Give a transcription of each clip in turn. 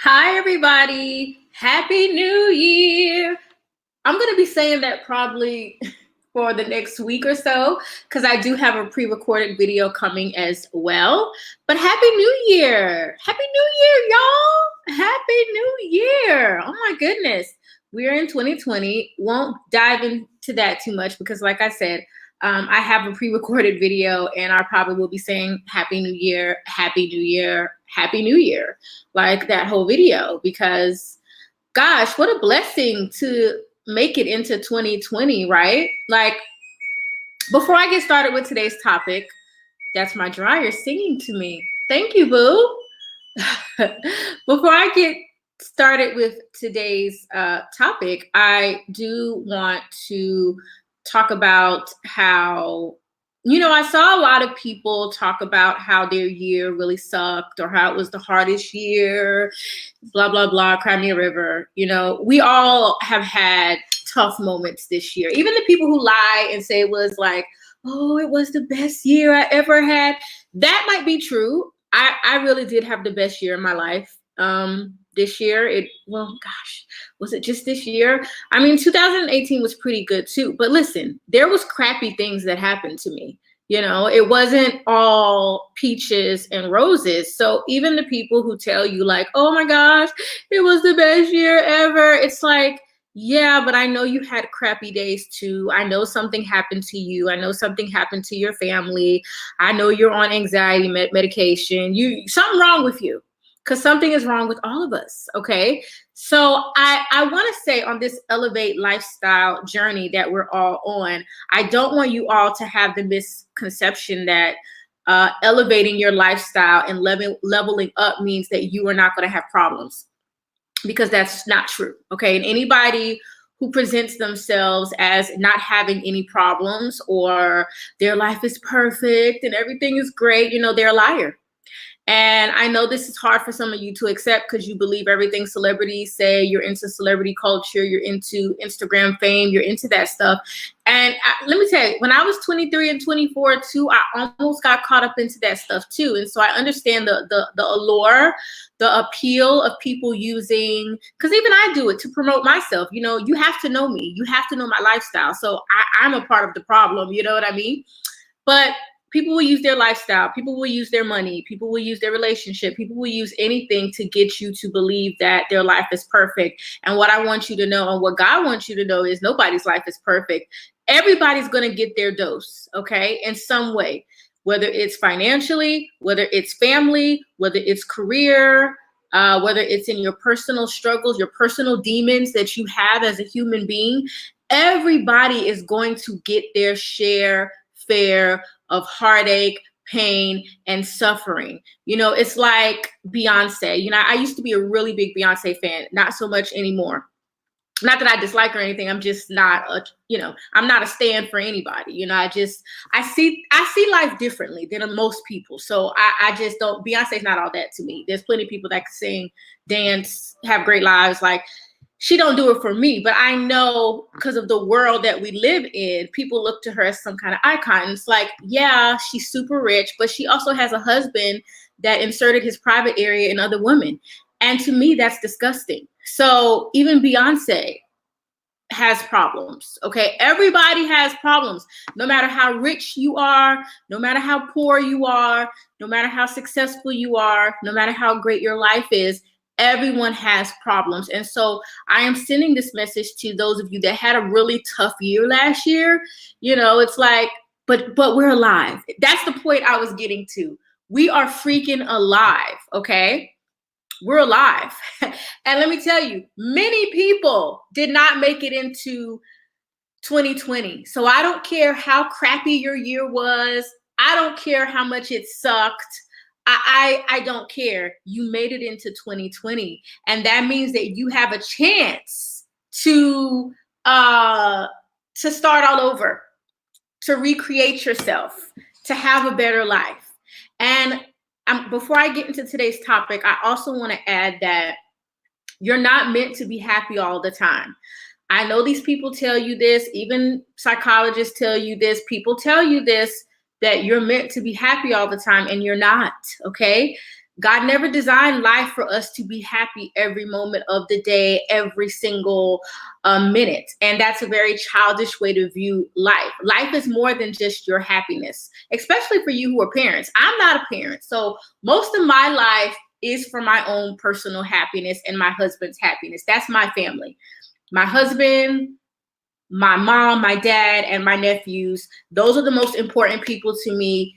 Hi, everybody. Happy New Year. I'm going to be saying that probably for the next week or so because I do have a pre-recorded video coming as well. But Happy New Year. Happy New Year, y'all. Happy New Year. Oh my goodness. We're in 2020. Won't dive into that too much because like I said, I have a pre-recorded video and I probably will be saying Happy New Year, Happy New Year, Happy New Year, like that whole video because gosh, what a blessing to make it into 2020, right? Like, before I get started with today's topic, that's my dryer singing to me. Thank you, boo. Before I get started with today's topic, I do want to talk about how, I saw a lot of people talk about how their year really sucked or how it was the hardest year, blah, blah, blah, cry me a river. We all have had tough moments this year. Even the people who lie and say it was like, oh, it was the best year I ever had. That might be true. I really did have the best year in my life. This year, was it just this year? I mean, 2018 was pretty good too. But listen, there was crappy things that happened to me. It wasn't all peaches and roses. So even the people who tell you like, oh my gosh, it was the best year ever. It's like, yeah, but I know you had crappy days too. I know something happened to you. I know something happened to your family. I know you're on anxiety medication. Something wrong with you because something is wrong with all of us. Okay. So I want to say on this Elevate lifestyle journey that we're all on, I don't want you all to have the misconception that elevating your lifestyle and leveling up means that you are not going to have problems, because that's not true. Okay. And anybody who presents themselves as not having any problems or their life is perfect and everything is great, they're a liar. And I know this is hard for some of you to accept because you believe everything celebrities say. You're into celebrity culture. You're into Instagram fame. You're into that stuff. And let me tell you, when I was 23 and 24 too, I almost got caught up into that stuff too. And so I understand the allure, the appeal of people using, because even I do it to promote myself. You have to know me. You have to know my lifestyle. So I'm a part of the problem. You know what I mean? But people will use their lifestyle. People will use their money. People will use their relationship. People will use anything to get you to believe that their life is perfect. And what I want you to know and what God wants you to know is nobody's life is perfect. Everybody's going to get their dose, okay, in some way, whether it's financially, whether it's family, whether it's career, whether it's in your personal struggles, your personal demons that you have as a human being. Everybody is going to get their fair of heartache, pain, and suffering. It's like Beyonce. I used to be a really big Beyonce fan, not so much anymore. Not that I dislike her or anything. I'm just not I'm not a stand for anybody. I see life differently than most people. So I just don't, Beyonce's not all that to me. There's plenty of people that can sing, dance, have great lives. Like, she don't do it for me, but I know because of the world that we live in, people look to her as some kind of icon. It's like, yeah, she's super rich, but she also has a husband that inserted his private area in other women. And to me, that's disgusting. So even Beyonce has problems. Okay. Everybody has problems, no matter how rich you are, no matter how poor you are, no matter how successful you are, no matter how great your life is. Everyone has problems. And so I am sending this message to those of you that had a really tough year last year. It's like, but we're alive. That's the point I was getting to. We are freaking alive. Okay. We're alive. And let me tell you, many people did not make it into 2020. So I don't care how crappy your year was. I don't care how much it sucked. I don't care. You made it into 2020. And that means that you have a chance to start all over, to recreate yourself, to have a better life. And before I get into today's topic, I also want to add that you're not meant to be happy all the time. I know these people tell you this, even psychologists tell you this, people tell you this, that you're meant to be happy all the time, and you're not, okay? God never designed life for us to be happy every moment of the day, every single minute. And that's a very childish way to view life. Life is more than just your happiness, especially for you who are parents. I'm not a parent. So most of my life is for my own personal happiness and my husband's happiness. That's my family. My husband, my mom, my dad, and my nephews. Those are the most important people to me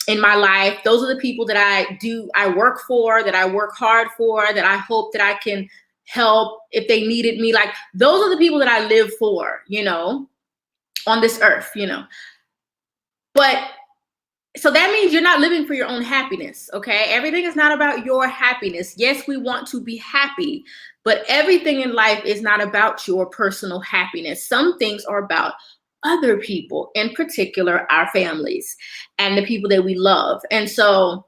in my life. Those are the people that I work for, that I work hard for, that I hope that I can help if they needed me. Like, those are the people that I live for, you know, on this earth, you know. But so that means you're not living for your own happiness, okay? Everything is not about your happiness. Yes, we want to be happy, but everything in life is not about your personal happiness. Some things are about other people, in particular, our families and the people that we love. And so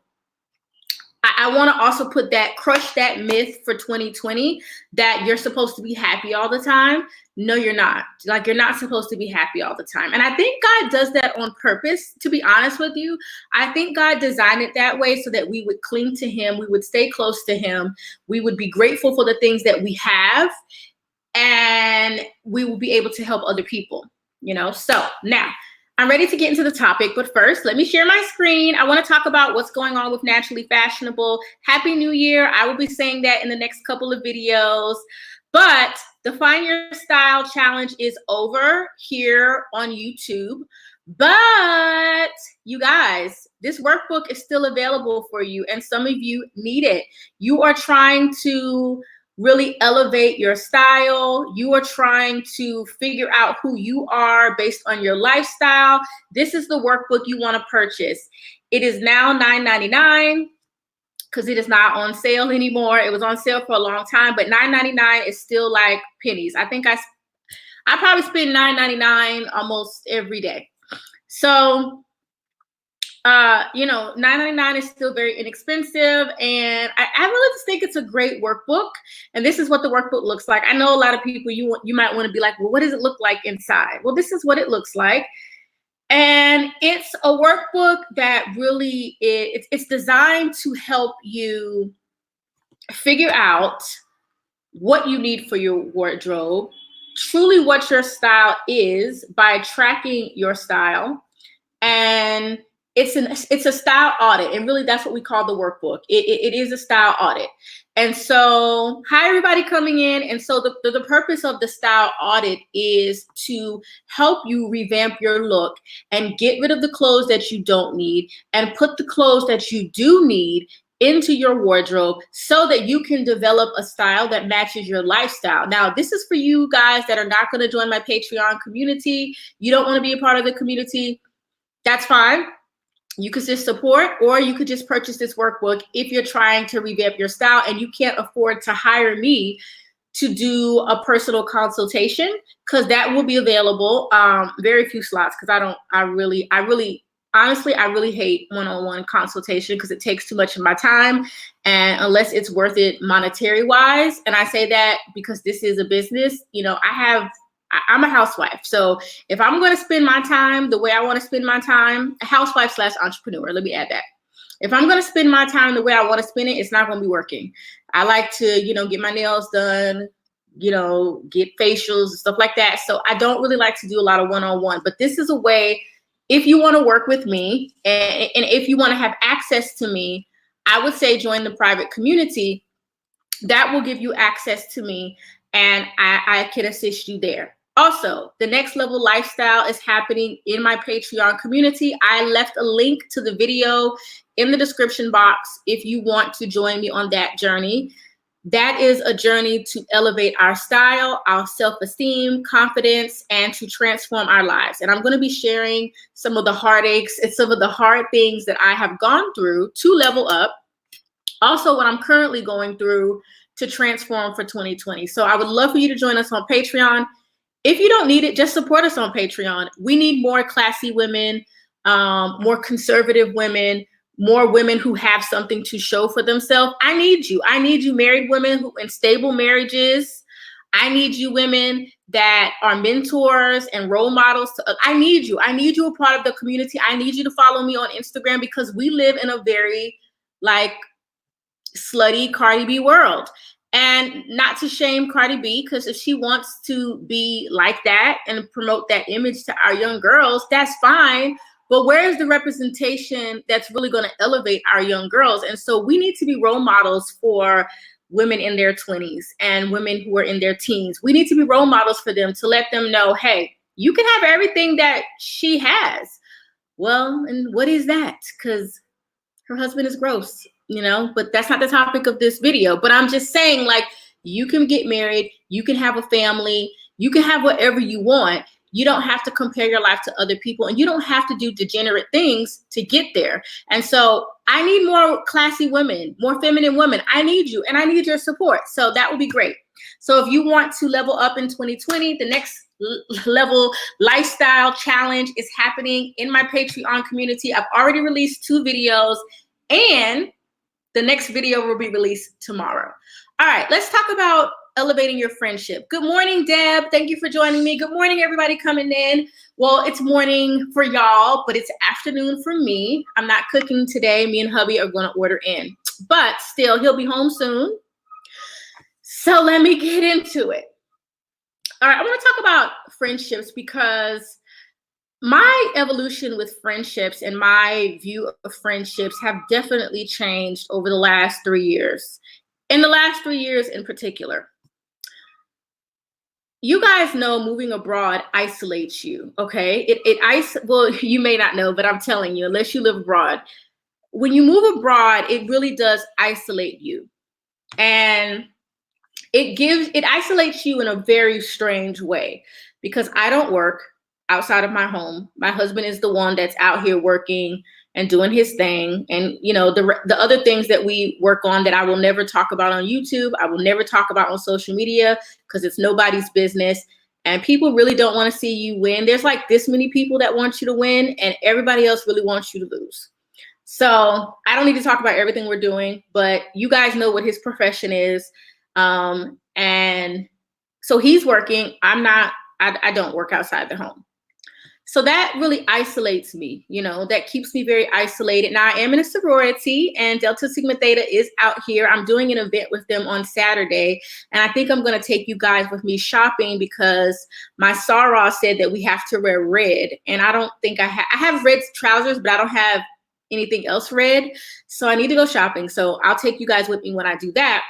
I want to also crush that myth for 2020 that you're supposed to be happy all the time. No, you're not. Like, you're not supposed to be happy all the time. And I think God does that on purpose, to be honest with you. I think God designed it that way so that we would cling to him. We would stay close to him. We would be grateful for the things that we have, and we will be able to help other people, you know? So now, I'm ready to get into the topic, but first, let me share my screen. I want to talk about what's going on with Naturally Fashionable. Happy New Year. I will be saying that in the next couple of videos. But the Find Your Style Challenge is over here on YouTube. But you guys, this workbook is still available for you, and some of you need it. You are trying to really elevate your style. You are trying to figure out who you are based on your lifestyle. This is the workbook you want to purchase. It is now $9.99 because it is not on sale anymore. It was on sale for a long time, but $9.99 is still like pennies. I think I probably spend $9.99 almost every day. So you know, $9.99 is still very inexpensive, and I really just think it's a great workbook. And this is what the workbook looks like. I know a lot of people, you might want to be like, well, what does it look like inside? Well, this is what it looks like. And it's a workbook that really it's designed to help you figure out what you need for your wardrobe, truly what your style is by tracking your style. And it's a style audit, and really that's what we call the workbook. It is a style audit. And so, hi everybody coming in. And so the purpose of the style audit is to help you revamp your look and get rid of the clothes that you don't need and put the clothes that you do need into your wardrobe so that you can develop a style that matches your lifestyle. Now, this is for you guys that are not going to join my Patreon community. You don't want to be a part of the community. That's fine. You could just support, or you could just purchase this workbook if you're trying to revamp your style and you can't afford to hire me to do a personal consultation, because that will be available. Very few slots, because I really hate one-on-one consultation because it takes too much of my time, and unless it's worth it monetary wise. And I say that because this is a business. You know, I'm a housewife. So if I'm going to spend my time the way I want to spend my time, a housewife / entrepreneur, let me add that. If I'm going to spend my time the way I want to spend it, it's not going to be working. I like to, you know, get my nails done, you know, get facials and stuff like that. So I don't really like to do a lot of one-on-one, but this is a way, if you want to work with me and if you want to have access to me, I would say join the private community. That will give you access to me, and I can assist you there. Also, the Next Level Lifestyle is happening in my Patreon community. I left a link to the video in the description box if you want to join me on that journey. That is a journey to elevate our style, our self-esteem, confidence, and to transform our lives. And I'm going to be sharing some of the heartaches and some of the hard things that I have gone through to level up. Also, what I'm currently going through to transform for 2020. So I would love for you to join us on Patreon. If you don't need it, just support us on Patreon. We need more classy women, more conservative women, more women who have something to show for themselves. I need you. I need you married women who in stable marriages. I need you women that are mentors and role models. I need you. I need you a part of the community. I need you to follow me on Instagram, because we live in a very, like, slutty Cardi B world. And not to shame Cardi B, because if she wants to be like that and promote that image to our young girls, that's fine. But where's the representation that's really going to elevate our young girls? And so we need to be role models for women in their 20s and women who are in their teens. We need to be role models for them to let them know, hey, you can have everything that she has. Well, and what is that? Because her husband is gross, but that's not the topic of this video. But I'm just saying, like, you can get married, you can have a family, you can have whatever you want. You don't have to compare your life to other people, and you don't have to do degenerate things to get there. And so I need more classy women, more feminine women. I need you, and I need your support. So that would be great. So if you want to level up in 2020, the next level lifestyle challenge is happening in my Patreon community. I've already released 2 videos, and the next video will be released tomorrow. All right, let's talk about elevating your friendship. Good morning, Deb. Thank you for joining me. Good morning, everybody coming in. Well, it's morning for y'all, but it's afternoon for me. I'm not cooking today. Me and hubby are going to order in, but still, he'll be home soon. So let me get into it. All right, I want to talk about friendships because my evolution with friendships and my view of friendships have definitely changed over the last 3 years. In the last 3 years in particular. You guys know moving abroad isolates you, okay? Well, you may not know, but I'm telling you, unless you live abroad, when you move abroad, it really does isolate you. And it isolates you in a very strange way, because I don't work outside of my home. My husband is the one that's out here working and doing his thing. And, the other things that we work on that I will never talk about on YouTube, I will never talk about on social media, because it's nobody's business. And people really don't want to see you win. There's like this many people that want you to win, and everybody else really wants you to lose. So I don't need to talk about everything we're doing, but you guys know what his profession is. And so he's working. I don't work outside the home. So that really isolates me, that keeps me very isolated. Now I am in a sorority, and Delta Sigma Theta is out here. I'm doing an event with them on Saturday, and I think I'm going to take you guys with me shopping, because my Sarah said that we have to wear red, and I don't think I have red trousers, but I don't have anything else red. So I need to go shopping. So I'll take you guys with me when I do that.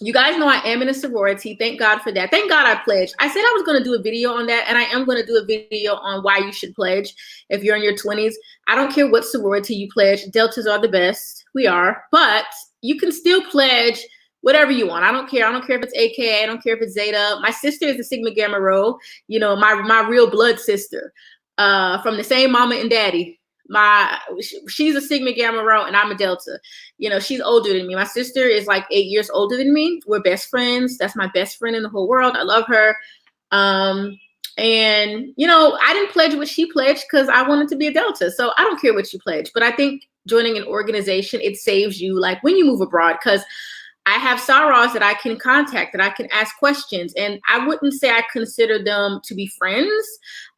You guys know I am in a sorority. Thank God for that. Thank God I pledged. I said I was going to do a video on that, and I am going to do a video on why you should pledge if you're in your 20s. I don't care what sorority you pledge. Deltas are the best. We are. But you can still pledge whatever you want. I don't care. I don't care if it's AKA. I don't care if it's Zeta. My sister is a Sigma Gamma Rho, my real blood sister, from the same mama and daddy. She's a Sigma Gamma Rho, and I'm a Delta. She's older than me. My sister is like 8 years older than me. We're best friends. That's my best friend in the whole world. I love her. And I didn't pledge what she pledged because I wanted to be a Delta. So I don't care what you pledge. But I think joining an organization, it saves you, like when you move abroad, because I have Saras that I can contact, that I can ask questions. And I wouldn't say I consider them to be friends.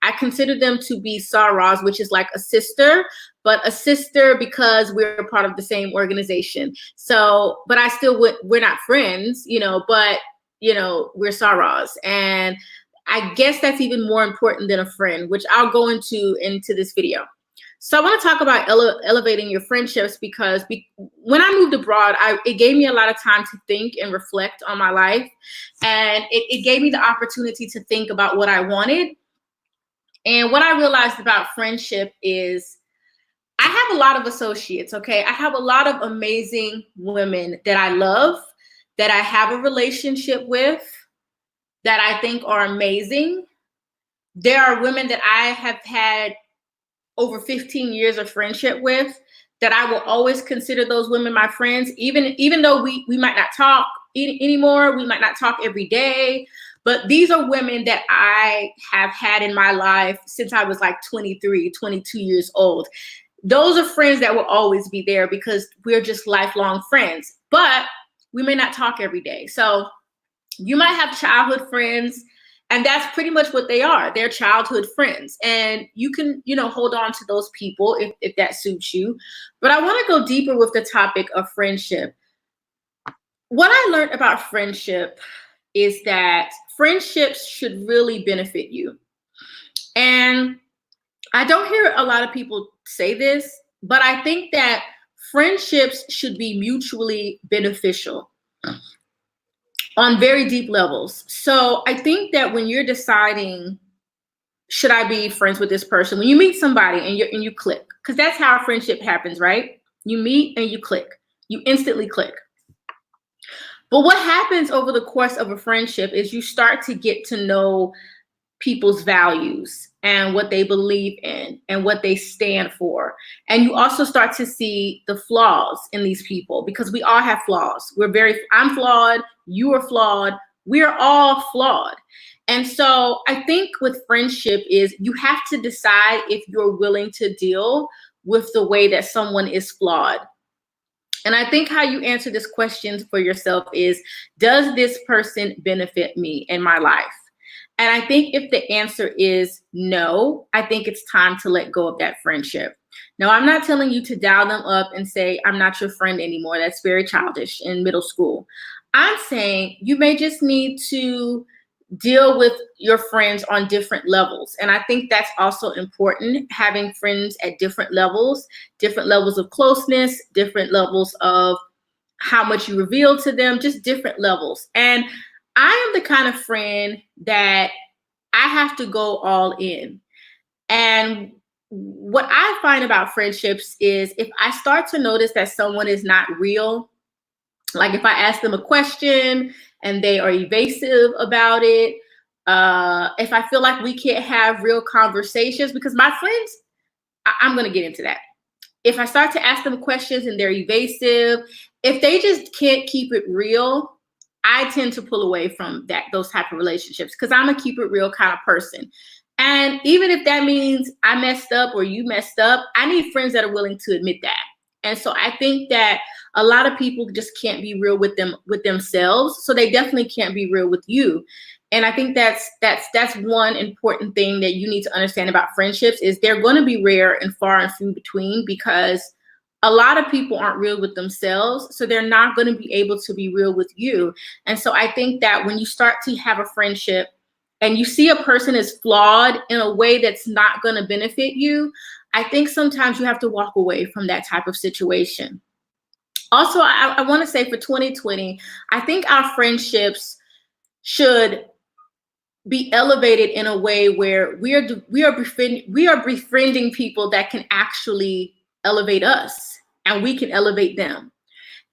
I consider them to be Saras, which is like a sister, but a sister because we're part of the same organization. So, but I still we're not friends, but, we're Saras. And I guess that's even more important than a friend, which I'll go into this video. So I want to talk about elevating your friendships, because when I moved abroad, it gave me a lot of time to think and reflect on my life. And it gave me the opportunity to think about what I wanted. And what I realized about friendship is I have a lot of associates, okay? I have a lot of amazing women that I love, that I have a relationship with, that I think are amazing. There are women that I have had over 15 years of friendship with, that I will always consider those women my friends, even though we might not talk anymore, we might not talk every day, but these are women that I have had in my life since I was like 23, 22 years old. Those are friends that will always be there because we're just lifelong friends, but we may not talk every day. So you might have childhood friends, and that's pretty much what they are. They're childhood friends. And you can, hold on to those people if that suits you. But I want to go deeper with the topic of friendship. what I learned about friendship is that friendships should really benefit you. And I don't hear a lot of people say this, but I think that friendships should be mutually beneficial on very deep levels. So I think that when you're deciding, should I be friends with this person? When you meet somebody and you click, because that's how friendship happens, right? You meet and you click. You instantly click. But what happens over the course of a friendship is you start to get to know people's values and what they believe in and what they stand for. And you also start to see the flaws in these people, because we all have flaws. I'm flawed, you are flawed, we're all flawed. And so I think with friendship is you have to decide if you're willing to deal with the way that someone is flawed. And I think how you answer this question for yourself is, does this person benefit me in my life? And I think if the answer is no, I think it's time to let go of that friendship. Now, I'm not telling you to dial them up and say, I'm not your friend anymore. That's very childish in middle school. I'm saying you may just need to deal with your friends on different levels. And I think that's also important, having friends at different levels of closeness, different levels of how much you reveal to them, just different levels. And I am the kind of friend that I have to go all in. And what I find about friendships is if I start to notice that someone is not real, like if I ask them a question and they are evasive about it, if I feel like we can't have real conversations, because my friends, I'm going to get into that. If I start to ask them questions and they're evasive, if they just can't keep it real, I tend to pull away from those type of relationships, because I'm a keep it real kind of person. And even if that means I messed up or you messed up, I need friends that are willing to admit that. And so I think that a lot of people just can't be real with themselves. So they definitely can't be real with you. And I think that's one important thing that you need to understand about friendships is they're going to be rare and far and few between, because a lot of people aren't real with themselves. So they're not going to be able to be real with you. And so I think that when you start to have a friendship and you see a person is flawed in a way that's not going to benefit you, I think sometimes you have to walk away from that type of situation. Also, I want to say for 2020, I think our friendships should be elevated in a way where we are befriending people that can actually elevate us and we can elevate them.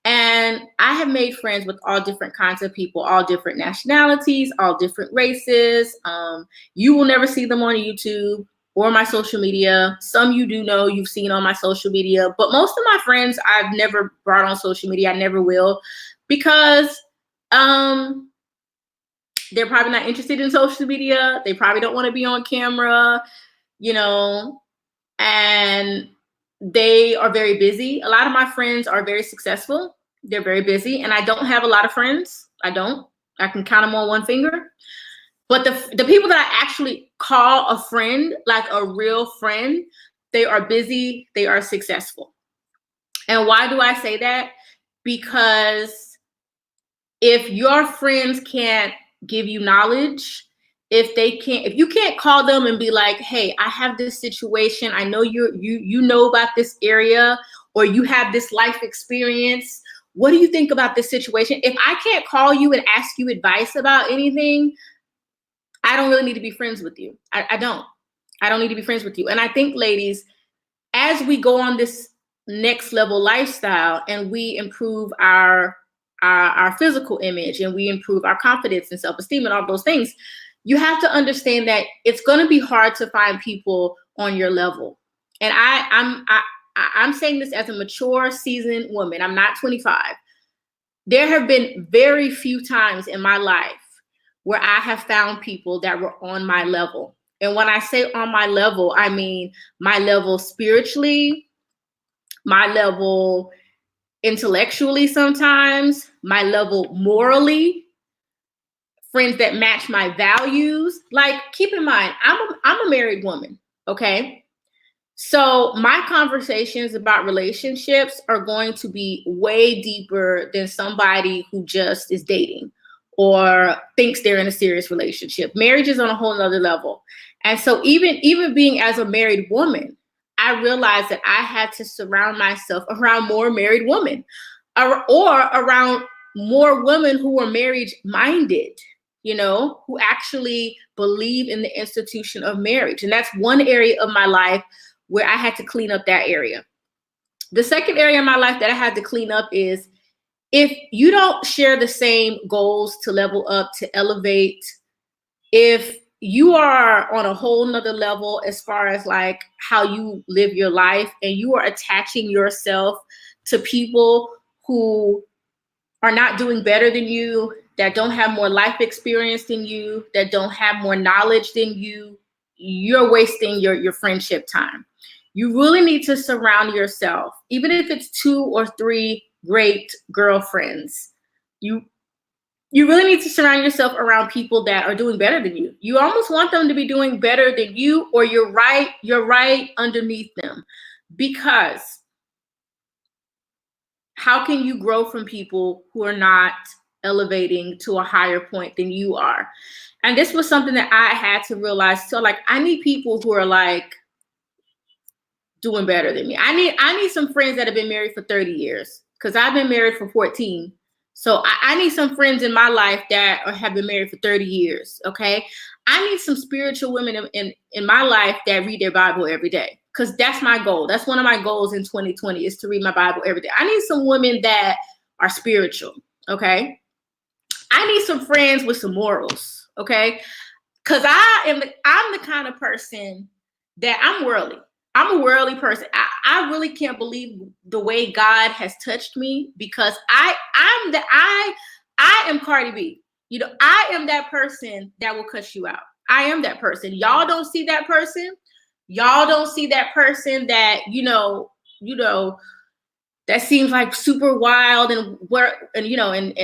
And I have made friends with all different kinds of people, all different nationalities, all different races. You will never see them on YouTube or my social media. Some you do know, you've seen on my social media, but most of my friends I've never brought on social media. I never will, because they're probably not interested in social media. They probably don't want to be on camera, and they are very busy. A lot of my friends are very successful. They're very busy, and I don't have a lot of friends. I can count them on one finger. But the people that I actually call a friend, like a real friend, they are busy, they are successful. And why do I say that? Because if your friends can't give you knowledge, if you can't call them and be like, hey, I have this situation, I know you know about this area, or you have this life experience, what do you think about this situation? If I can't call you and ask you advice about anything, I don't really need to be friends with you. I don't need to be friends with you. And I think, ladies, as we go on this next level lifestyle and we improve our physical image and we improve our confidence and self-esteem and all those things, you have to understand that it's going to be hard to find people on your level. And I'm saying this as a mature, seasoned woman. I'm not 25. There have been very few times in my life where I have found people that were on my level. And when I say on my level, I mean my level spiritually, my level intellectually sometimes, my level morally, friends that match my values. Like, keep in mind, I'm a married woman, okay? So my conversations about relationships are going to be way deeper than somebody who just is dating or thinks they're in a serious relationship. Marriage is on a whole nother level. And so even being as a married woman, I realized that I had to surround myself around more married women or around more women who were marriage minded, who actually believe in the institution of marriage. And that's one area of my life where I had to clean up that area. The second area of my life that I had to clean up is if you don't share the same goals to level up, to elevate, if you are on a whole nother level as far as like how you live your life and you are attaching yourself to people who are not doing better than you, that don't have more life experience than you, that don't have more knowledge than you, you're wasting your friendship time. You really need to surround yourself, even if it's 2 or 3 great girlfriends. You really need to surround yourself around people that are doing better than you. You almost want them to be doing better than you, or you're right underneath them. Because how can you grow from people who are not elevating to a higher point than you are? And this was something that I had to realize. So like, I need people who are like doing better than me. I need some friends that have been married for 30 years because I've been married for 14. So I need some friends in my life that have been married for 30 years. Okay. I need some spiritual women in my life that read their Bible every day. Because that's my goal. That's one of my goals in 2020 is to read my Bible every day. I need some women that are spiritual. Okay. I need some friends with some morals. Okay. Because I'm the kind of person that I'm worldly. I'm a worldly person. I really can't believe the way God has touched me because I am Cardi B. I am that person that will cuss you out. I am that person. Y'all don't see that person. Y'all don't see that person that, that seems like super wild and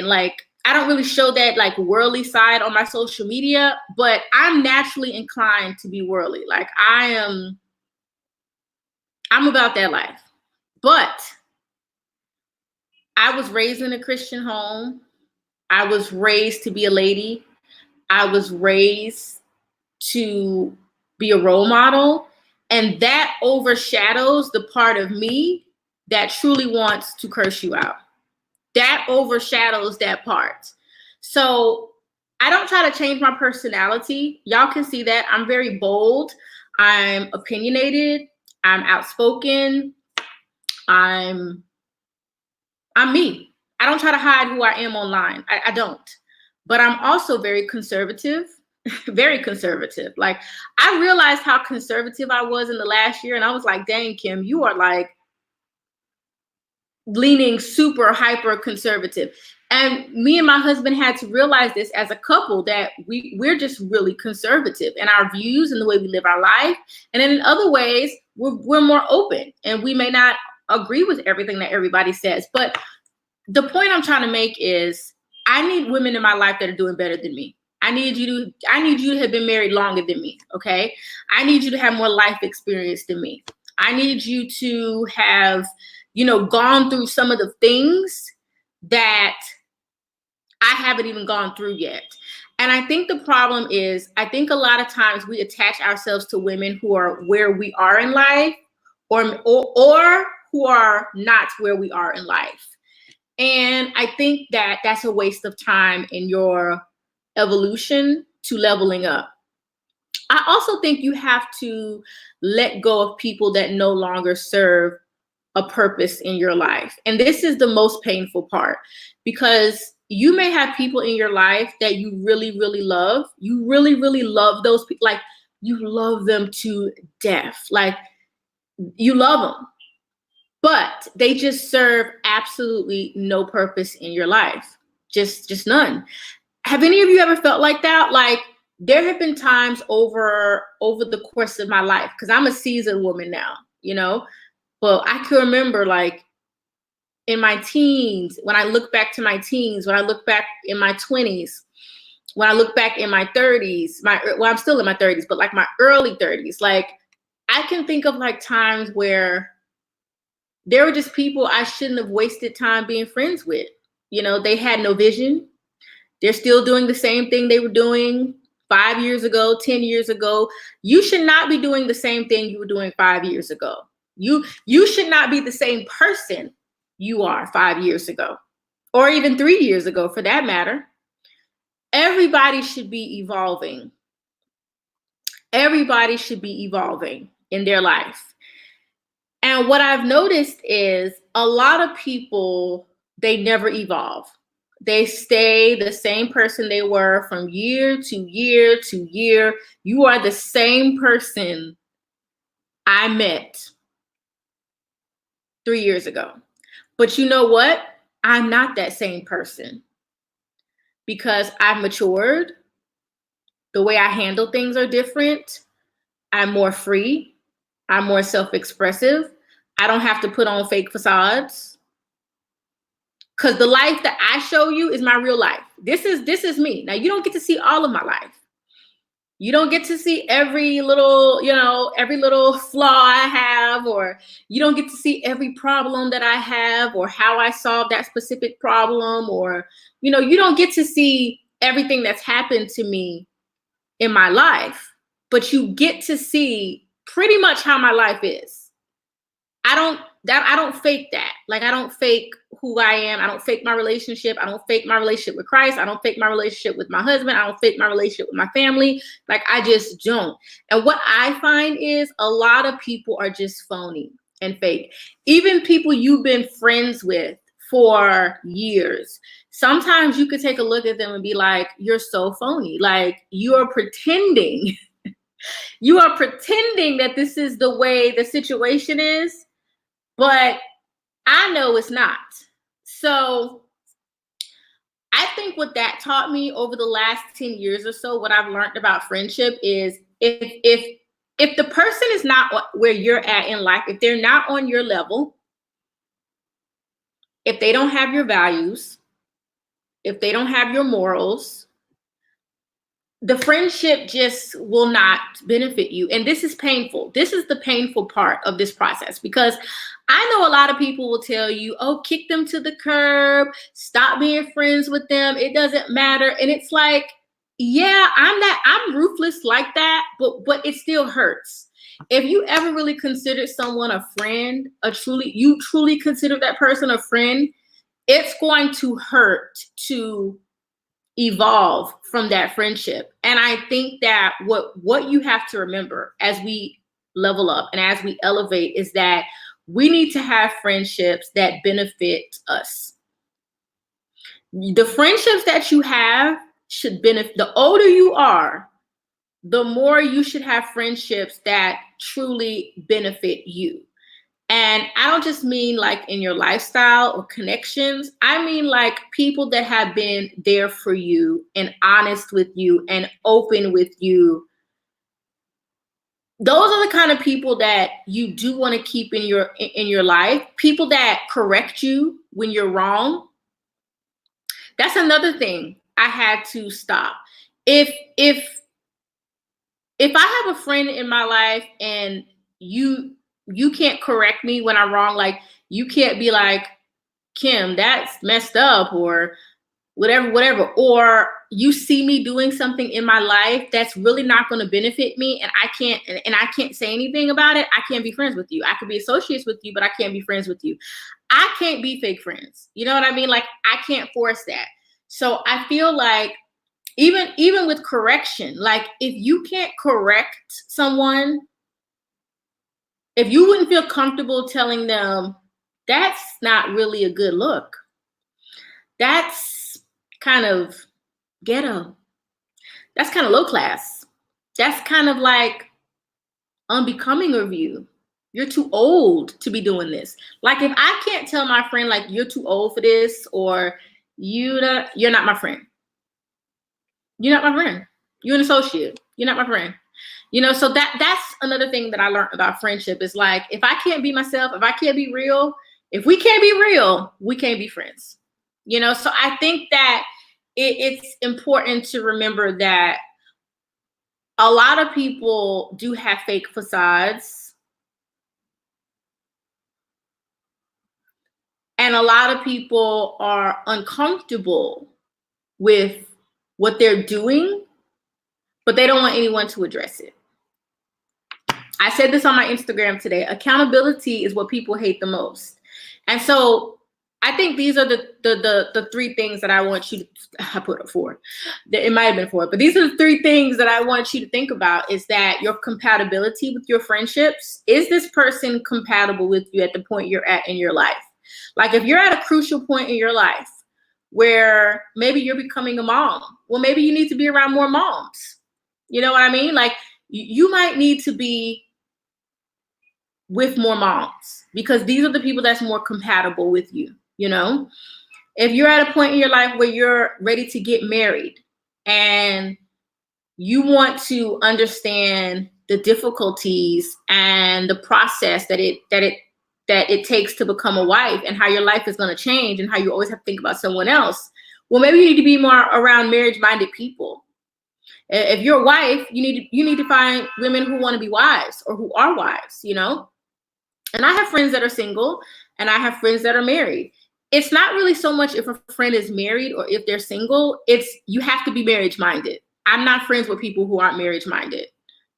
like, I don't really show that like worldly side on my social media, but I'm naturally inclined to be worldly. Like I'm about that life. But I was raised in a Christian home. I was raised to be a lady. I was raised to be a role model. And that overshadows the part of me that truly wants to curse you out. That overshadows that part. So I don't try to change my personality. Y'all can see that I'm very bold. I'm opinionated. I'm outspoken. I'm me. I don't try to hide who I am online. I don't. But I'm also very conservative. Very conservative. Like I realized how conservative I was in the last year. And I was like, dang, Kim, you are like leaning super hyper conservative. And me and my husband had to realize this as a couple that we're just really conservative in our views and the way we live our life. And then in other ways, we're more open and we may not agree with everything that everybody says. But the point I'm trying to make is I need women in my life that are doing better than me. I need you to have been married longer than me. Okay. I need you to have more life experience than me. I need you to have, gone through some of the things that I haven't even gone through yet. And I think the problem is, I think a lot of times we attach ourselves to women who are where we are in life or who are not where we are in life. And I think that that's a waste of time in your evolution to leveling up. I also think you have to let go of people that no longer serve a purpose in your life. And this is the most painful part because you may have people in your life that you really, really love. You really, really love those people. Like you love them to death. Like you love them. But they just serve absolutely no purpose in your life. Just none. Have any of you ever felt like that? Like there have been times over the course of my life, because I'm a seasoned woman now, Well, I can remember like in my teens, when I look back to my teens, when I look back in my 20s, when I look back in my 30s, I'm still in my 30s, but like my early 30s, like I can think of like times where there were just people I shouldn't have wasted time being friends with. You know, they had no vision. They're still doing the same thing they were doing 5 years ago, 10 years ago. You should not be doing the same thing you were doing 5 years ago. You should not be the same person you are 5 years ago, or even 3 years ago for that matter. Everybody should be evolving. Everybody should be evolving in their life. And what I've noticed is a lot of people, they never evolve. They stay the same person they were from year to year to year. You are the same person I met 3 years ago. But you know what? I'm not that same person because I've matured. The way I handle things are different. I'm more free. I'm more self-expressive. I don't have to put on fake facades. Because the life that I show you is my real life. This is me. Now, you don't get to see all of my life. You don't get to see every little, every little flaw I have, or you don't get to see every problem that I have, or how I solve that specific problem, or, you don't get to see everything that's happened to me in my life, but you get to see pretty much how my life is. I don't fake that. Like, I don't fake who I am. I don't fake my relationship. I don't fake my relationship with Christ. I don't fake my relationship with my husband. I don't fake my relationship with my family. Like, I just don't. And what I find is a lot of people are just phony and fake. Even people you've been friends with for years. Sometimes you could take a look at them and be like, you're so phony. Like, you're pretending. You are pretending that this is the way the situation is. But I know it's not. So I think what that taught me over the last 10 years or so, what I've learned about friendship is if the person is not where you're at in life, if they're not on your level, if they don't have your values, if they don't have your morals, the friendship just will not benefit you. And this is painful. This is the painful part of this process, because I know a lot of people will tell you, oh, kick them to the curb, stop being friends with them. It doesn't matter. And it's like, yeah, I'm ruthless like that, but it still hurts. If you ever really considered someone a friend, you truly consider that person a friend, it's going to hurt to evolve from that friendship. And I think that what you have to remember as we level up and as we elevate is that we need to have friendships that benefit us. The friendships that you have should benefit. The older you are, the more you should have friendships that truly benefit you. And I don't just mean like in your lifestyle or connections. I mean like people that have been there for you and honest with you and open with you. Those are the kind of people that you do want to keep in your life. People that correct you when you're wrong. That's another thing I had to stop. If I have a friend in my life and you can't correct me when I'm wrong, like you can't be like, Kim, that's messed up, or whatever, or you see me doing something in my life that's really not going to benefit me, and I can't say anything about it, I can't be friends with you. I could be associates with you, but I can't be friends with you. I can't be fake friends. You know what I mean? Like, I can't force that. So I feel like even with correction, like if you can't correct someone, if you wouldn't feel comfortable telling them that's not really a good look, that's kind of ghetto, that's kind of low class, that's kind of like unbecoming of you, you're too old to be doing this. Like, if I can't tell my friend like you're too old for this, or you're not my friend, you're not my friend, you're an associate, you're not my friend. So that's another thing that I learned about friendship is like, if I can't be myself, if I can't be real, if we can't be real, we can't be friends. So I think that it's important to remember that a lot of people do have fake facades. And a lot of people are uncomfortable with what they're doing, but they don't want anyone to address it. I said this on my Instagram today. Accountability is what people hate the most. And so I think these are the three things that I want you to, I put up four. It might have been four, but these are the three things that I want you to think about, is that your compatibility with your friendships. Is this person compatible with you at the point you're at in your life? Like if you're at a crucial point in your life where maybe you're becoming a mom, well, maybe you need to be around more moms. You know what I mean? Like you might need to be with more moms, because these are the people that's more compatible with you. You know, if you're at a point in your life where you're ready to get married and you want to understand the difficulties and the process that it takes to become a wife, and how your life is going to change, and how you always have to think about someone else, well, maybe you need to be more around marriage-minded people. If you're a wife, you need to find women who want to be wives or who are wives, you know? And I have friends that are single and I have friends that are married. It's not really so much if a friend is married or if they're single, it's you have to be marriage-minded. I'm not friends with people who aren't marriage-minded,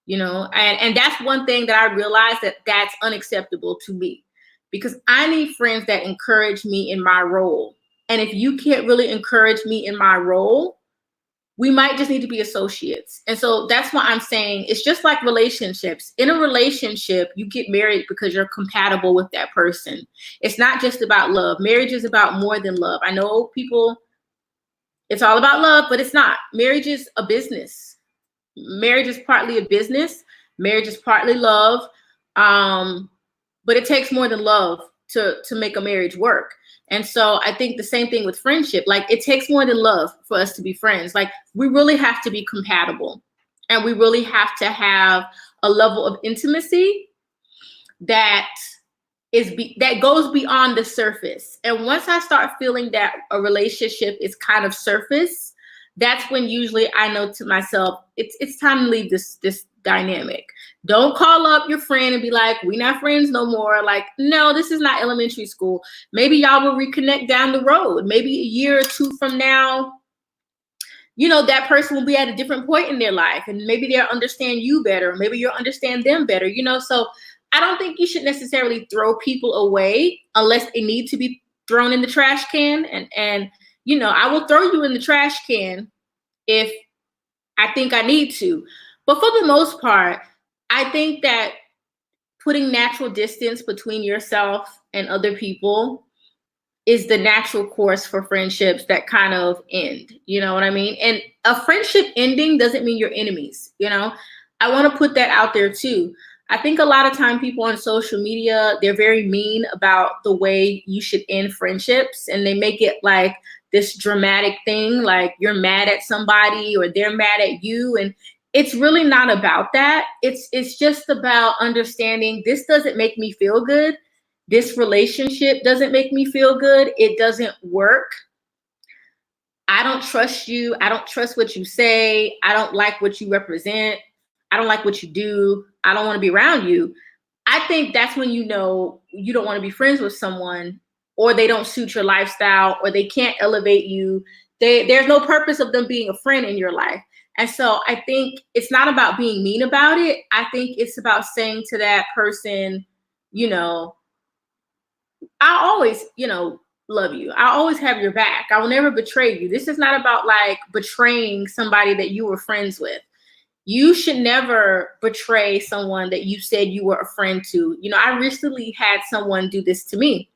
you know? And that's one thing that I realized that's unacceptable to me, because I need friends that encourage me in my role. And if you can't really encourage me in my role, we might just need to be associates. And so that's why I'm saying it's just like relationships. In a relationship, you get married because you're compatible with that person. It's not just about love. Marriage is about more than love. I know people, it's all about love, but it's not. Marriage is a business. Marriage is partly a business. Marriage is partly love. But it takes more than love to make a marriage work. And so I think the same thing with friendship. Like it takes more than love for us to be friends. Like we really have to be compatible, and we really have to have a level of intimacy that that goes beyond the surface. And once I start feeling that a relationship is kind of surface, that's when usually I know to myself, it's time to leave this dynamic. Don't call up your friend and be like, we're not friends no more. Like, no, this is not elementary school. Maybe y'all will reconnect down the road. Maybe a year or two from now, you know, that person will be at a different point in their life, and maybe they'll understand you better. Maybe you'll understand them better, you know? So I don't think you should necessarily throw people away unless they need to be thrown in the trash can. And you know, I will throw you in the trash can if I think I need to. But for the most part, I think that putting natural distance between yourself and other people is the natural course for friendships that kind of end. You know what I mean? And a friendship ending doesn't mean you're enemies. You know, I want to put that out there too. I think a lot of time people on social media, they're very mean about the way you should end friendships, and they make it like this dramatic thing, like you're mad at somebody or they're mad at you. And it's really not about that. It's just about understanding this doesn't make me feel good. This relationship doesn't make me feel good. It doesn't work. I don't trust you. I don't trust what you say. I don't like what you represent. I don't like what you do. I don't want to be around you. I think that's when you know you don't want to be friends with someone, or they don't suit your lifestyle, or they can't elevate you. There's no purpose of them being a friend in your life. And so I think it's not about being mean about it. I think it's about saying to that person, you know, I always, you know, love you. I always have your back. I will never betray you. This is not about like betraying somebody that you were friends with. You should never betray someone that you said you were a friend to. You know, I recently had someone do this to me.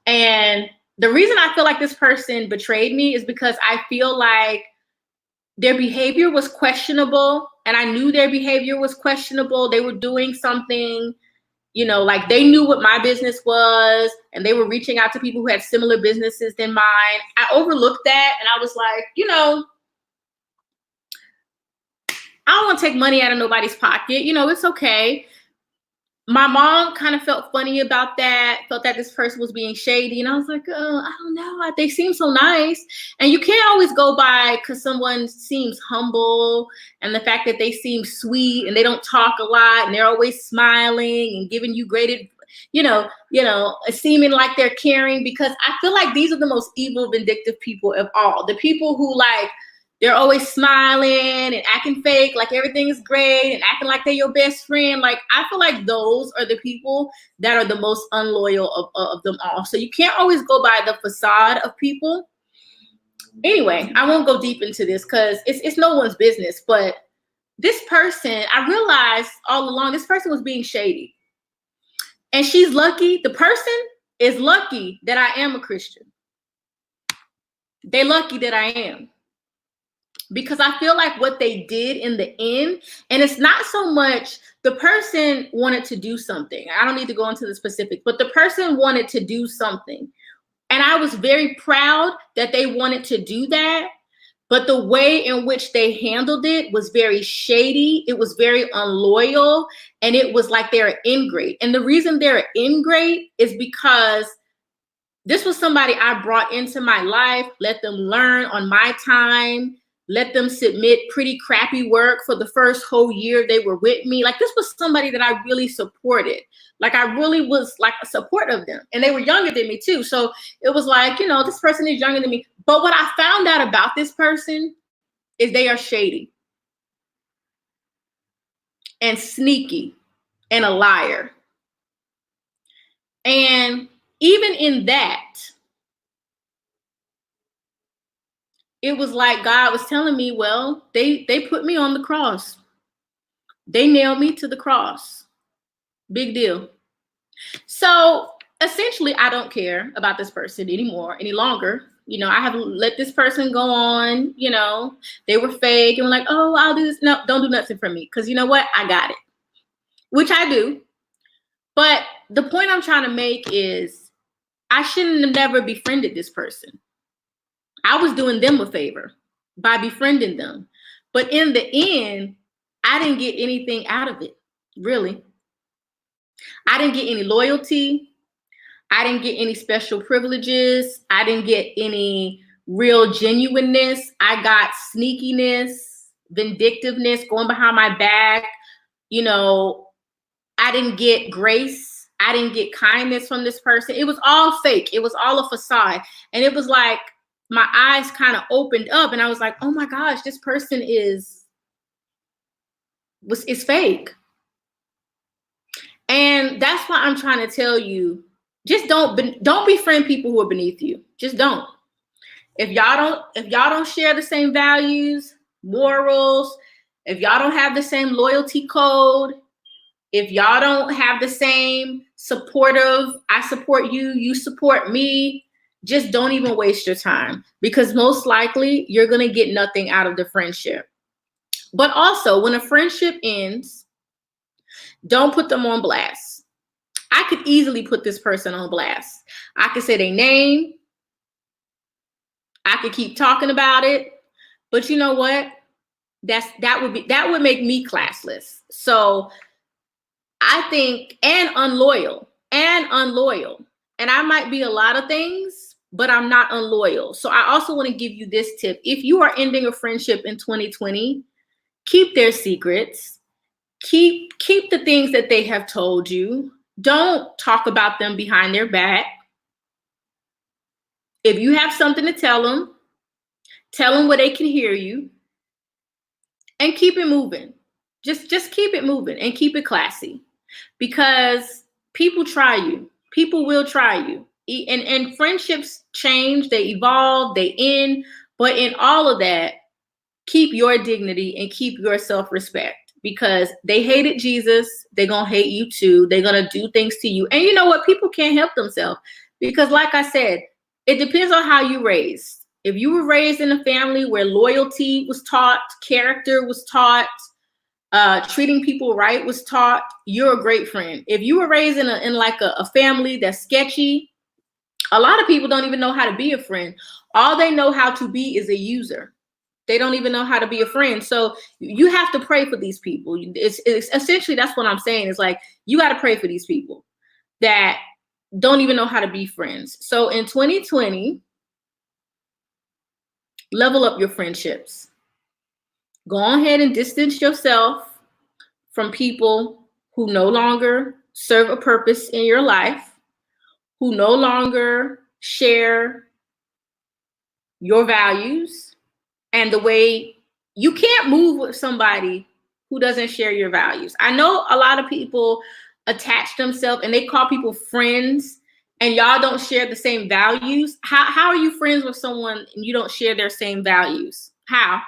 And the reason I feel like this person betrayed me is because I feel like their behavior was questionable, and I knew their behavior was questionable. They were doing something, you know, like they knew what my business was, and they were reaching out to people who had similar businesses than mine. I overlooked that, and I was like, you know, I don't want to take money out of nobody's pocket. You know, it's okay. My mom kind of felt funny about that, felt that this person was being shady. And I was like, oh, I don't know. They seem so nice. And you can't always go by because someone seems humble and the fact that they seem sweet and they don't talk a lot and they're always smiling and giving you great, seeming like they're caring, because I feel like these are the most evil, vindictive people of all. The people who like, they're always smiling and acting fake, like everything is great and acting like they're your best friend. Like, I feel like those are the people that are the most unloyal of them all. So you can't always go by the facade of people. Anyway, I won't go deep into this because it's no one's business. But this person, I realized all along, this person was being shady. And she's lucky. The person is lucky that I am a Christian. They're lucky that I am. Because I feel like what they did in the end, and it's not so much the person wanted to do something. I don't need to go into the specifics, but the person wanted to do something. And I was very proud that they wanted to do that. But the way in which they handled it was very shady. It was very unloyal. And it was like they're ingrate. And the reason they're ingrate is because this was somebody I brought into my life, let them learn on my time, let them submit pretty crappy work for the first whole year they were with me. Like, this was somebody that I really supported. Like, I really was like a support of them. And they were younger than me too. So it was like, this person is younger than me. But what I found out about this person is they are shady and sneaky and a liar. And even in that, it was like God was telling me, well, they put me on the cross. They nailed me to the cross. Big deal. So essentially, I don't care about this person any longer. I have let this person go on. They were fake and were like, oh, I'll do this. No, don't do nothing for me. Because you know what? I got it. Which I do. But the point I'm trying to make is I shouldn't have never befriended this person. I was doing them a favor by befriending them. But in the end, I didn't get anything out of it, really. I didn't get any loyalty. I didn't get any special privileges. I didn't get any real genuineness. I got sneakiness, vindictiveness, going behind my back. I didn't get grace. I didn't get kindness from this person. It was all fake. It was all a facade. And it was like, my eyes kind of opened up and I was like, oh my gosh, this person is fake. And that's why I'm trying to tell you, just don't befriend people who are beneath you. Just don't. If y'all don't share the same values, morals, if y'all don't have the same loyalty code, if y'all don't have the same supportive, I support you, you support me, just don't even waste your time, because most likely you're going to get nothing out of the friendship. But also, when a friendship ends, don't put them on blast. I could easily put this person on blast. I could say their name. I could keep talking about it. But you know what? That would make me classless. So I think, and unloyal. And I might be a lot of things, but I'm not unloyal. So I also want to give you this tip. If you are ending a friendship in 2020, keep their secrets. Keep the things that they have told you. Don't talk about them behind their back. If you have something to tell them where they can hear you, and keep it moving. Just keep it moving and keep it classy, because people try you. People will try you. And friendships change, they evolve, they end. But in all of that, keep your dignity and keep your self-respect, because they hated Jesus. They're going to hate you too. They're going to do things to you. And you know what? People can't help themselves, because like I said, it depends on how you raised. If you were raised in a family where loyalty was taught, character was taught, treating people right was taught, you're a great friend. If you were raised in a family that's sketchy, a lot of people don't even know how to be a friend. All they know how to be is a user. They don't even know how to be a friend. So you have to pray for these people. It's essentially, that's what I'm saying. It's like, you got to pray for these people that don't even know how to be friends. So in 2020, level up your friendships. Go ahead and distance yourself from people who no longer serve a purpose in your life, who no longer share your values and the way. You can't move with somebody who doesn't share your values. I know a lot of people attach themselves and they call people friends, and y'all don't share the same values. How are you friends with someone and you don't share their same values? How?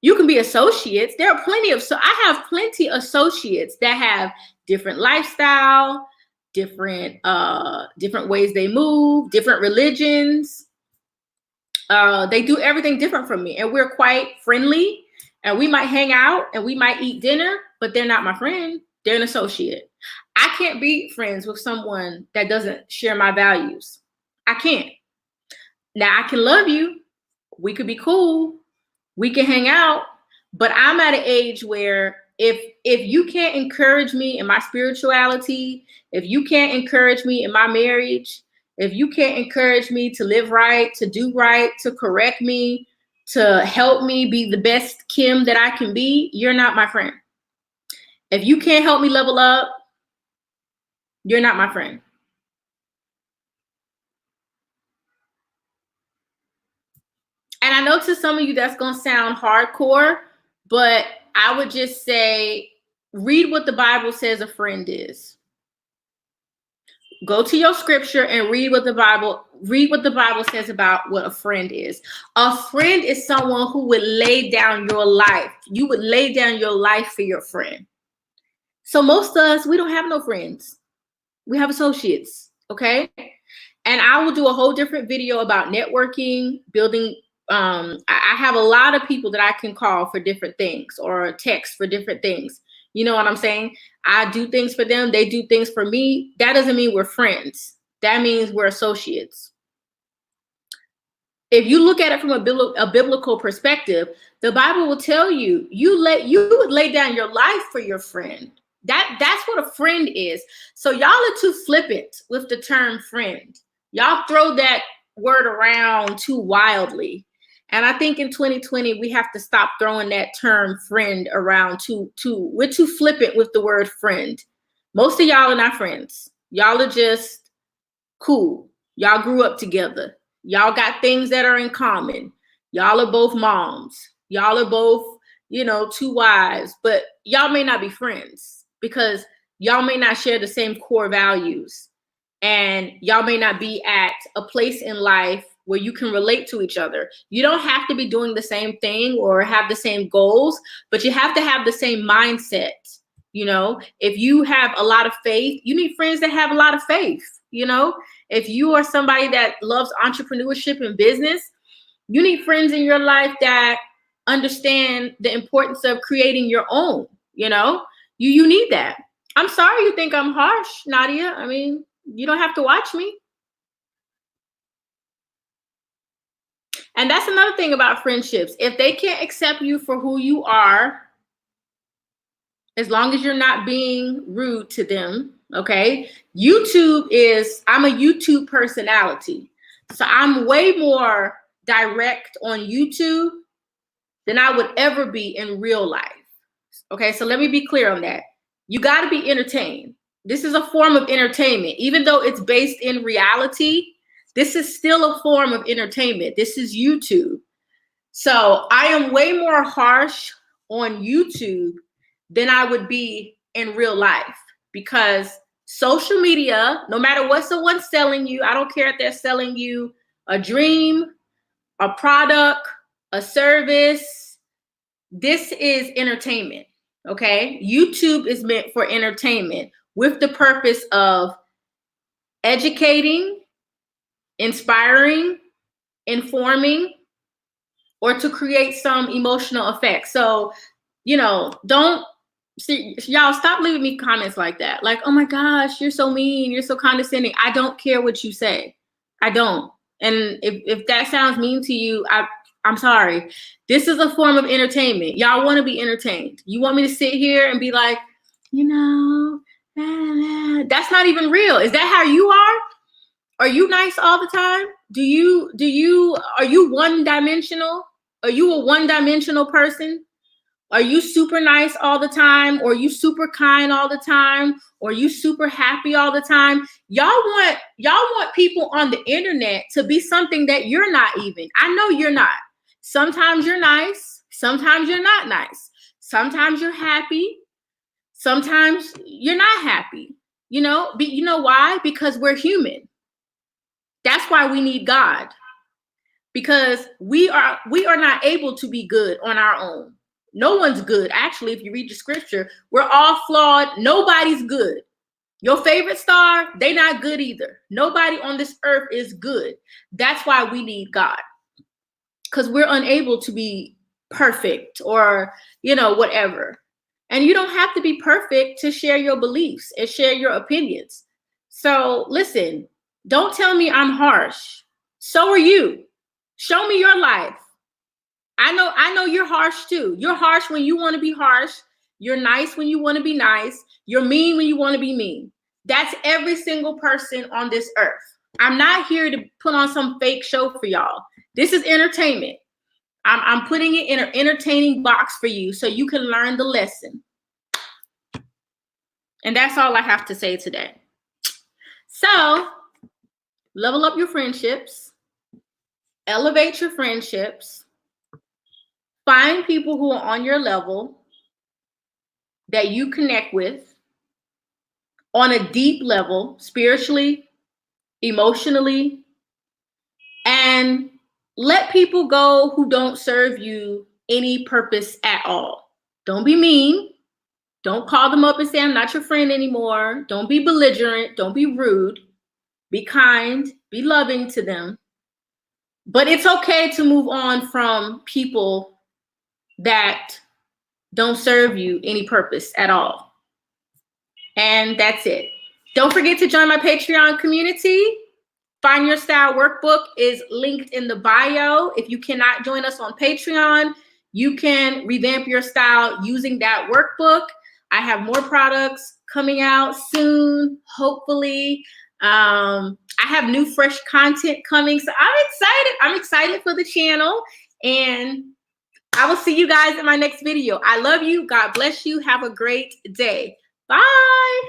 You can be associates. There are plenty of, so I have plenty of associates that have different lifestyle, different ways they move, different religions. They do everything different from me, and we're quite friendly, and we might hang out and we might eat dinner, but they're not my friend. They're an associate. I can't be friends with someone that doesn't share my values. I can't. Now, I can love you. We could be cool. We can hang out, but I'm at an age where if you can't encourage me in my spirituality, if you can't encourage me in my marriage, if you can't encourage me to live right, to do right, to correct me, to help me be the best Kim that I can be, you're not my friend. If you can't help me level up, you're not my friend. And I know to some of you that's going to sound hardcore, but I would just say, read what the Bible says a friend is. Go to your scripture and read what the Bible says about what a friend is. A friend is someone who would lay down your life. You would lay down your life for your friend. So most of us, we don't have no friends. We have associates, okay? And I will do a whole different video about networking, building. I have a lot of people that I can call for different things or text for different things. You know what I'm saying? I do things for them. They do things for me. That doesn't mean we're friends. That means we're associates. If you look at it from a biblical perspective, the Bible will tell you, you would lay down your life for your friend. That's what a friend is. So y'all are too flippant with the term friend. Y'all throw that word around too wildly. And I think in 2020, we have to stop throwing that term friend around we're too flippant with the word friend. Most of y'all are not friends. Y'all are just cool. Y'all grew up together. Y'all got things that are in common. Y'all are both moms. Y'all are both, two wives, but y'all may not be friends because y'all may not share the same core values. And y'all may not be at a place in life where you can relate to each other. You don't have to be doing the same thing or have the same goals, but you have to have the same mindset. If you have a lot of faith, you need friends that have a lot of faith. If you are somebody that loves entrepreneurship and business, you need friends in your life that understand the importance of creating your own. You need that. I'm sorry you think I'm harsh, Nadia. I mean, you don't have to watch me. And that's another thing about friendships. If they can't accept you for who you are, as long as you're not being rude to them, okay? I'm a YouTube personality. So I'm way more direct on YouTube than I would ever be in real life. Okay, so let me be clear on that. You got to be entertained. This is a form of entertainment. Even though it's based in reality, this is still a form of entertainment. This is YouTube. So I am way more harsh on YouTube than I would be in real life, because social media, no matter what someone's selling you, I don't care if they're selling you a dream, a product, a service, this is entertainment, okay? YouTube is meant for entertainment with the purpose of educating, inspiring, informing, or to create some emotional effect. So, don't see, y'all stop leaving me comments like that. Like, oh my gosh, you're so mean. You're so condescending. I don't care what you say. I don't. And if that sounds mean to you, I'm sorry. This is a form of entertainment. Y'all want to be entertained. You want me to sit here and be like, you know, that's not even real. Is that how you are? Are you nice all the time? Are you one-dimensional? Are you a one-dimensional person? Are you super nice all the time? Or are you super kind all the time? Or are you super happy all the time? Y'all want people on the internet to be something that you're not even. I know you're not. Sometimes you're nice. Sometimes you're not nice. Sometimes you're happy. Sometimes you're not happy. You know why? Because we're human. That's why we need God. Because we are not able to be good on our own. No one's good. Actually, if you read the scripture, we're all flawed. Nobody's good. Your favorite star, they're not good either. Nobody on this earth is good. That's why we need God. Because we're unable to be perfect or, whatever. And you don't have to be perfect to share your beliefs and share your opinions. So listen, don't tell me I'm harsh. So are you. Show me your life. I know you're harsh too. You're harsh when you want to be harsh. You're nice when you want to be nice. You're mean when you want to be mean. That's every single person on this earth. I'm not here to put on some fake show for y'all. This is entertainment. I'm putting it in an entertaining box for you so you can learn the lesson. And that's all I have to say today. So, level up your friendships. Elevate your friendships. Find people who are on your level that you connect with on a deep level, spiritually, emotionally, and let people go who don't serve you any purpose at all. Don't be mean. Don't call them up and say, I'm not your friend anymore. Don't be belligerent. Don't be rude. Be kind. Be loving to them. But it's okay to move on from people that don't serve you any purpose at all. And that's it. Don't forget to join my Patreon community. Find Your Style Workbook is linked in the bio. If you cannot join us on Patreon, you can revamp your style using that workbook. I have more products coming out soon, hopefully. I have new fresh content coming. So I'm excited. I'm excited for the channel. And I will see you guys in my next video. I love you. God bless you. Have a great day. Bye.